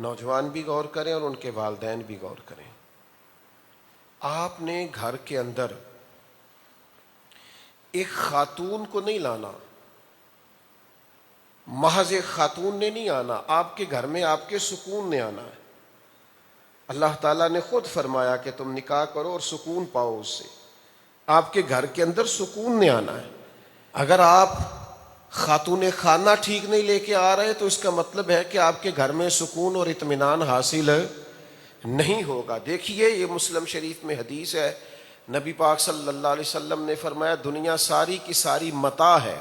نوجوان بھی غور کریں اور ان کے والدین بھی غور کریں۔ آپ نے گھر کے اندر ایک خاتون کو نہیں لانا، محض ایک خاتون نے نہیں آنا، آپ کے گھر میں آپ کے سکون نے آنا ہے۔ اللہ تعالیٰ نے خود فرمایا کہ تم نکاح کرو اور سکون پاؤ اس سے، آپ کے گھر کے اندر سکون نے آنا ہے۔ اگر آپ خاتون خانہ ٹھیک نہیں لے کے آ رہے تو اس کا مطلب ہے کہ آپ کے گھر میں سکون اور اطمینان حاصل نہیں ہوگا۔ دیکھیے یہ مسلم شریف میں حدیث ہے، نبی پاک صلی اللہ علیہ وسلم نے فرمایا دنیا ساری کی ساری متاع ہے،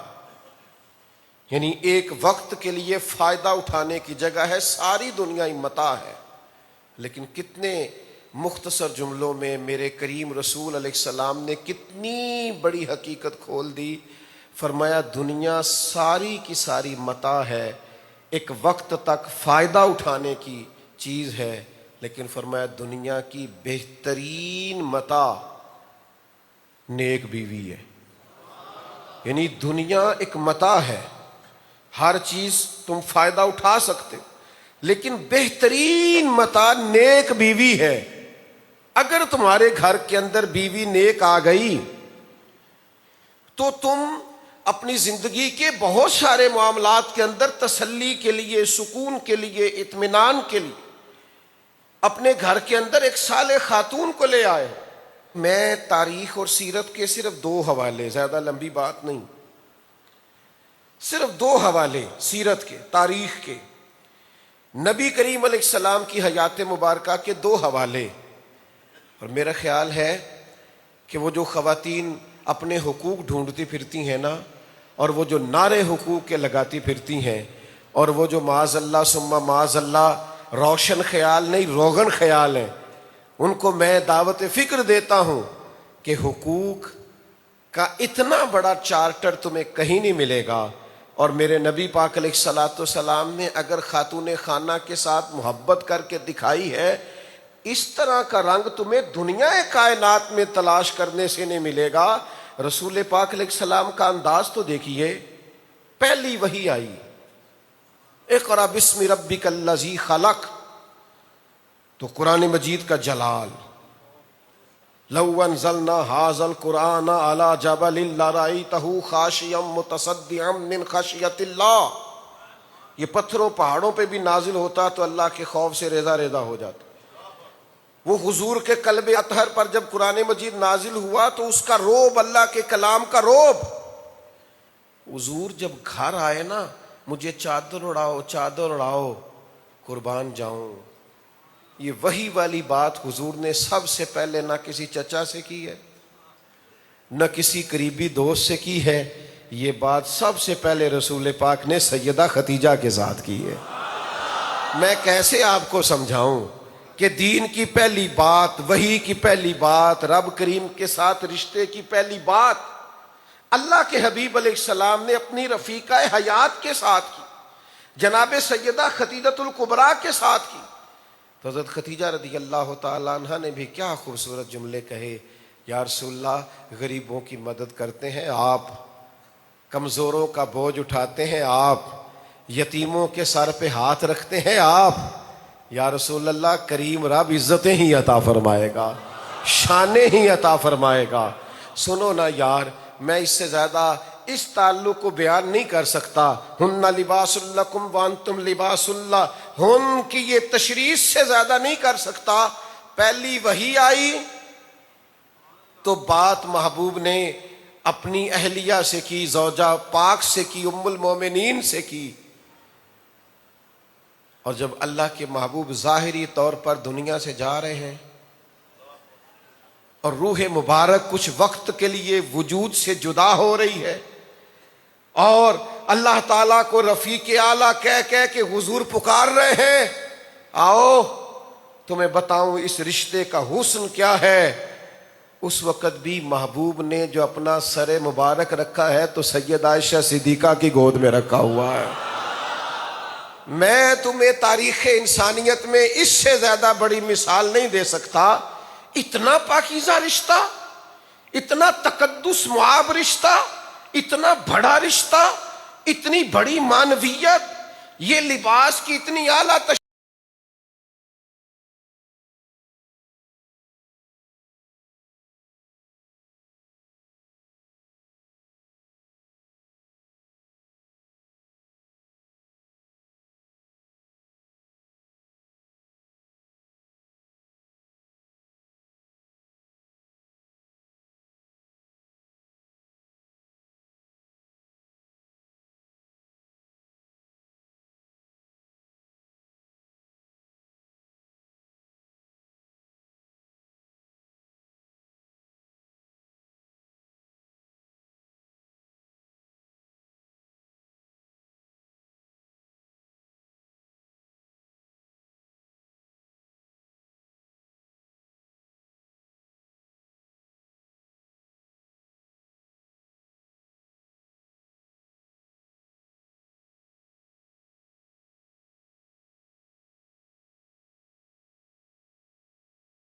یعنی ایک وقت کے لیے فائدہ اٹھانے کی جگہ ہے، ساری دنیا متاع ہے۔ لیکن کتنے مختصر جملوں میں میرے کریم رسول علیہ السلام نے کتنی بڑی حقیقت کھول دی۔ فرمایا دنیا ساری کی ساری متاع ہے، ایک وقت تک فائدہ اٹھانے کی چیز ہے، لیکن فرمایا دنیا کی بہترین متاع نیک بیوی ہے۔ یعنی دنیا ایک متاع ہے، ہر چیز تم فائدہ اٹھا سکتے ہو، لیکن بہترین متاع نیک بیوی ہے۔ اگر تمہارے گھر کے اندر بیوی نیک آ گئی تو تم اپنی زندگی کے بہت سارے معاملات کے اندر تسلی کے لیے، سکون کے لیے، اطمینان کے لیے اپنے گھر کے اندر ایک صالح خاتون کو لے آئے۔ میں تاریخ اور سیرت کے صرف 2 حوالے، زیادہ لمبی بات نہیں، صرف 2 حوالے سیرت کے، تاریخ کے، نبی کریم علیہ السلام کی حیات مبارکہ کے 2 حوالے۔ اور میرا خیال ہے کہ وہ جو خواتین اپنے حقوق ڈھونڈتی پھرتی ہیں نا، اور وہ جو نعرے حقوق کے لگاتی پھرتی ہیں، اور وہ جو معاذ اللہ ثم معاذ اللہ روشن خیال نہیں روغن خیال ہیں، ان کو میں دعوت فکر دیتا ہوں کہ حقوق کا اتنا بڑا چارٹر تمہیں کہیں نہیں ملے گا۔ اور میرے نبی پاک علیہ الصلوۃ والسلام نے اگر خاتون خانہ کے ساتھ محبت کر کے دکھائی ہے، اس طرح کا رنگ تمہیں دنیا کائنات میں تلاش کرنے سے نہیں ملے گا۔ رسول پاک علیہ السلام کا انداز تو دیکھیے، پہلی وحی آئی اقرأ بسم ربک الذی خلق، تو قرآن مجید کا جلال، لو انزلنا هذا القرآن على جبل لرأيته خاشعا متصدعا من خشیۃ اللہ، یہ پتھروں پہاڑوں پہ بھی نازل ہوتا تو اللہ کے خوف سے ریزہ ریزہ ہو جاتا۔ وہ حضور کے قلب اطہر پر جب قرآن مجید نازل ہوا تو اس کا روب، اللہ کے کلام کا روب، حضور جب گھر آئے نا، مجھے چادر اڑاؤ چادر اڑاؤ قربان جاؤں، یہ وحی والی بات حضور نے سب سے پہلے نہ کسی چچا سے کی ہے، نہ کسی قریبی دوست سے کی ہے، یہ بات سب سے پہلے رسول پاک نے سیدہ خدیجہ کے ساتھ کی ہے۔ میں کیسے آپ کو سمجھاؤں کہ دین کی پہلی بات، وحی کی پہلی بات، رب کریم کے ساتھ رشتے کی پہلی بات اللہ کے حبیب علیہ السلام نے اپنی رفیقہ حیات کے ساتھ کی، جناب سیدہ خدیجۃ الکبریٰ کے ساتھ کی۔ تو حضرت خدیجہ رضی اللہ تعالیٰ عنہ نے بھی کیا خوبصورت جملے کہے، یا رسول اللہ غریبوں کی مدد کرتے ہیں آپ، کمزوروں کا بوجھ اٹھاتے ہیں آپ، یتیموں کے سر پہ ہاتھ رکھتے ہیں آپ، یا رسول اللہ کریم رب عزتیں ہی عطا فرمائے گا، شانیں ہی عطا فرمائے گا۔ سنو نا یار، میں اس سے زیادہ اس تعلق کو بیان نہیں کر سکتا۔ ہن لباس لکم وانتم لباس اللہ، ہن کی یہ تشریح سے زیادہ نہیں کر سکتا۔ پہلی وحی آئی تو بات محبوب نے اپنی اہلیہ سے کی، زوجہ پاک سے کی، ام المومنین سے کی۔ اور جب اللہ کے محبوب ظاہری طور پر دنیا سے جا رہے ہیں اور روح مبارک کچھ وقت کے لیے وجود سے جدا ہو رہی ہے، اور اللہ تعالیٰ کو رفیق اعلیٰ کہہ کے حضور پکار رہے ہیں، آؤ تمہیں بتاؤں اس رشتے کا حسن کیا ہے، اس وقت بھی محبوب نے جو اپنا سر مبارک رکھا ہے تو سید عائشہ صدیقہ کی گود میں رکھا ہوا ہے۔ میں تمہیں تاریخ انسانیت میں اس سے زیادہ بڑی مثال نہیں دے سکتا۔ اتنا پاکیزہ رشتہ، اتنا تقدس معاب رشتہ، اتنا بڑا رشتہ، اتنی بڑی معنویت، یہ لباس کی اتنی اعلیٰ